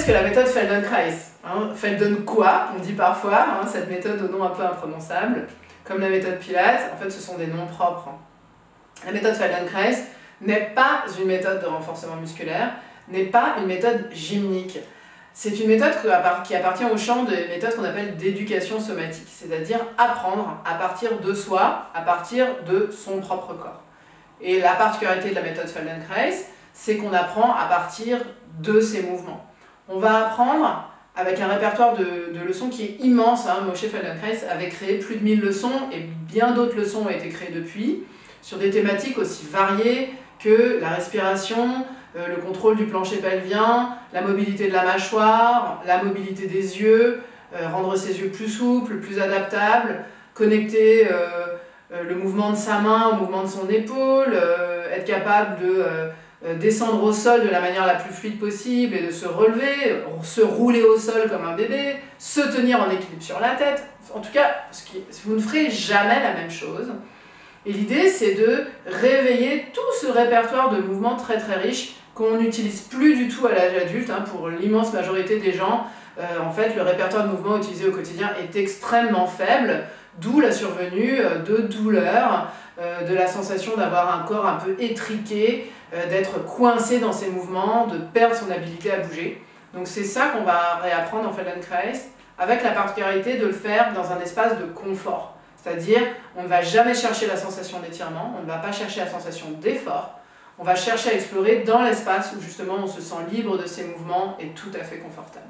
qu'est-ce que la méthode Feldenkrais? Felden quoi, on dit parfois, cette méthode au nom un peu imprononçable, comme la méthode Pilates, en fait ce sont des noms propres. La méthode Feldenkrais n'est pas une méthode de renforcement musculaire, n'est pas une méthode gymnique. C'est une méthode qui appartient au champ des méthodes qu'on appelle d'éducation somatique, c'est-à-dire apprendre à partir de soi, à partir de son propre corps. Et la particularité de la méthode Feldenkrais, c'est qu'on apprend à partir de ses mouvements. On va apprendre avec un répertoire de leçons qui est immense. Moshe Feldenkrais avait créé plus de 1000 leçons et bien d'autres leçons ont été créées depuis, sur des thématiques aussi variées que la respiration, le contrôle du plancher pelvien, la mobilité de la mâchoire, la mobilité des yeux, rendre ses yeux plus souples, plus adaptables, connecter le mouvement de sa main au mouvement de son épaule, être capable de descendre au sol de la manière la plus fluide possible et de se relever, se rouler au sol comme un bébé, se tenir en équilibre sur la tête. En tout cas, vous ne ferez jamais la même chose. Et l'idée, c'est de réveiller tout ce répertoire de mouvements très très riche qu'on n'utilise plus du tout à l'âge adulte. Pour l'immense majorité des gens, en fait, le répertoire de mouvements utilisé au quotidien est extrêmement faible, d'où la survenue de douleurs, de la sensation d'avoir un corps un peu étriqué, d'être coincé dans ses mouvements, de perdre son habilité à bouger. Donc c'est ça qu'on va réapprendre en Feldenkrais, avec la particularité de le faire dans un espace de confort. C'est-à-dire, on ne va jamais chercher la sensation d'étirement, on ne va pas chercher la sensation d'effort, on va chercher à explorer dans l'espace où justement on se sent libre de ses mouvements et tout à fait confortable.